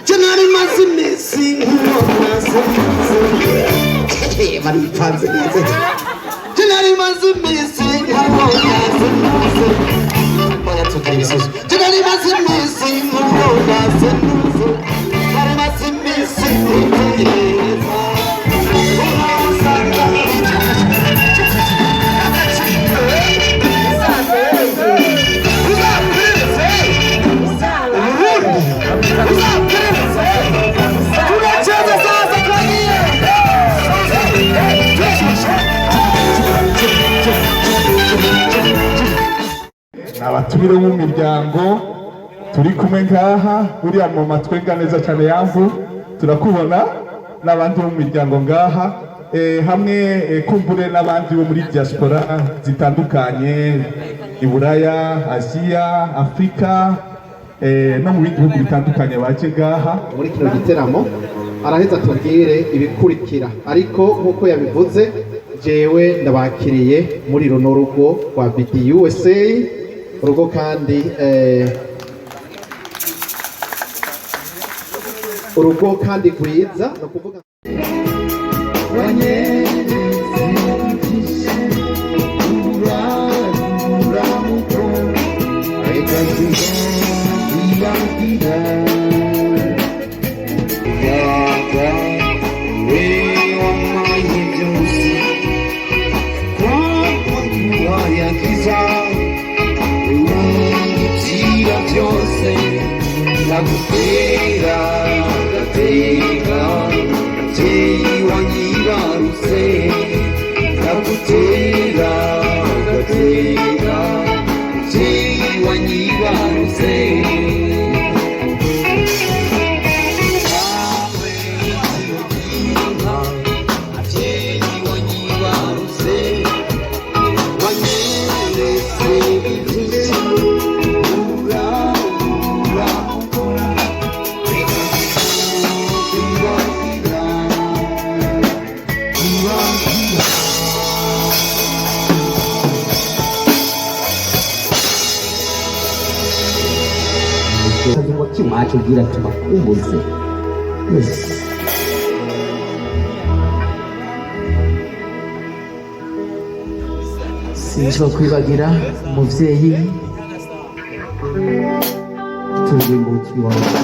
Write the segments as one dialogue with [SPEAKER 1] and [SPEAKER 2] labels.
[SPEAKER 1] Janari mazimisi maripanze Janari mazimisi Oya tukiri isusu Janari mazimisi Janari mazimisi
[SPEAKER 2] abatumire mu miryango turi kumwe ngaha uriya mu matwenga neza cyane yamvu turakubona n'abandi bo mu miryango ngaha hamwe kumbure n'abandi bo muri diaspora zitandukanye i Buraya, Asia, Afrika no mu bindi bihugu bitandukanye baje ngaha
[SPEAKER 3] muri kino giteramo araheza tubwire ibikurikira ariko nkuko yabivuze jewe ndabakiriye muri runo rugo rwa BD USA urugo kandi urugo kandi gwiza no kuvuga
[SPEAKER 1] Nakutera, gateka, gatei wanyibaruse. Nakutera, gateka, gatei wanyibaruse.
[SPEAKER 4] Kimacho gira tumakumbuze sinzo kwibagira umuvyeyi turi mu kiwacu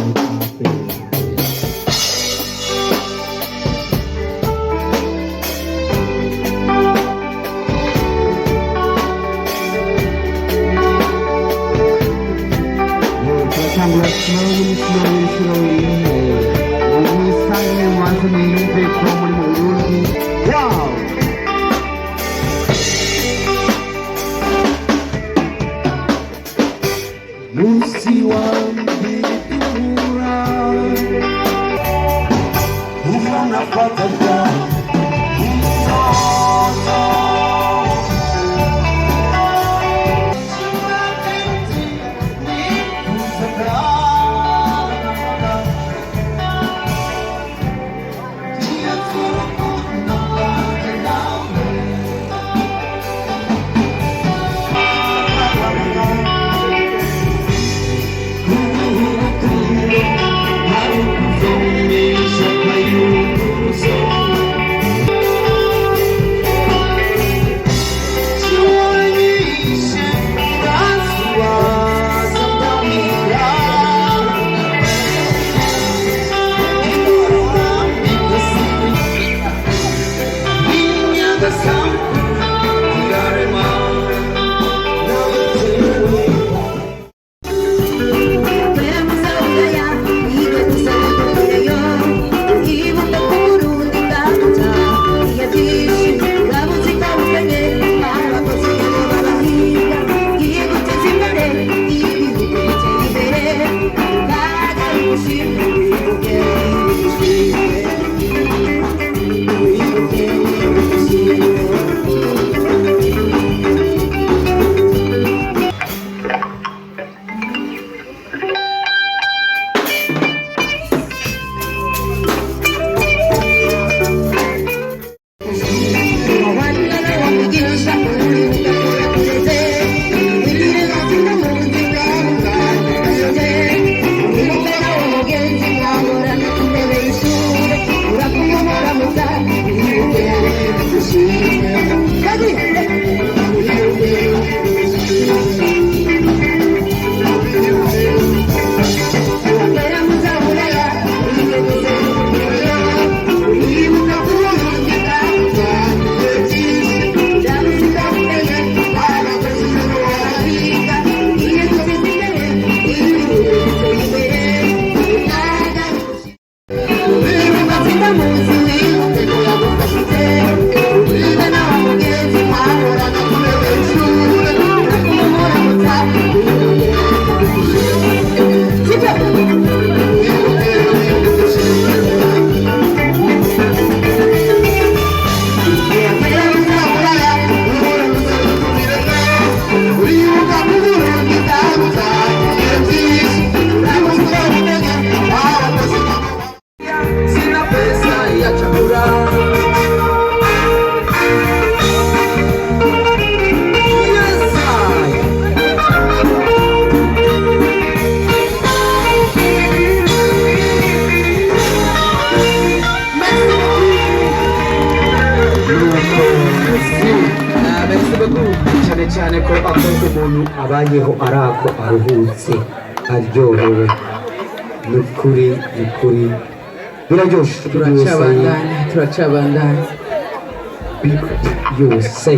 [SPEAKER 4] cyane cyane ko akunze umuntu abayeho arako aruhutse aryohewe nukuri biraryoshe turacabandanya USA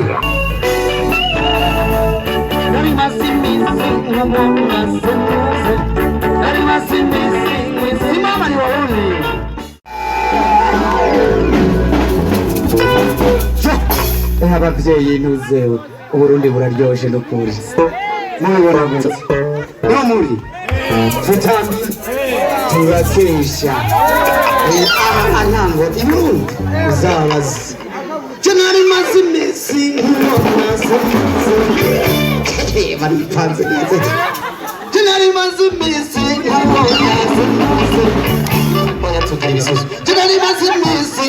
[SPEAKER 4] abavyeyi ntuzewe uburundi buraryoshe nukuri mubibona gute no muri tutambi turakesha anyango iburundi uzabaza jenari maze imisi baripanze neza jenari maze imisi oya tugira ibisusu jenari maze imisi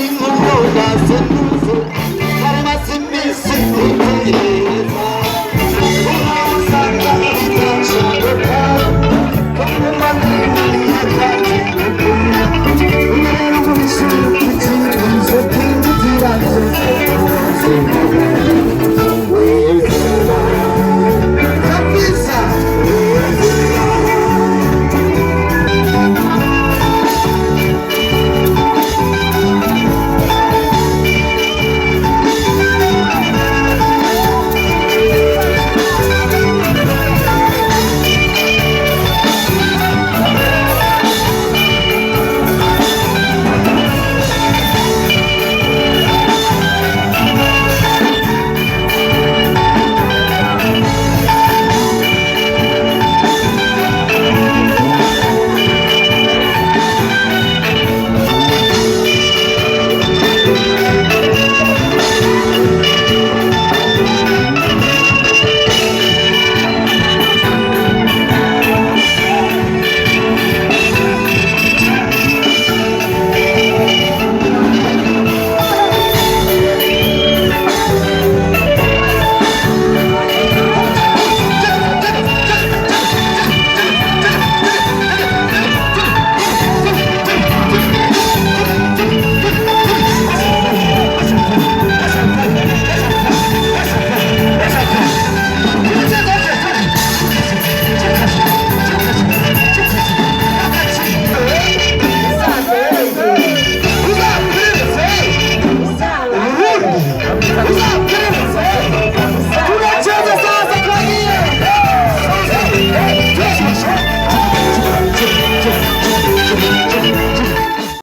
[SPEAKER 4] Thank you.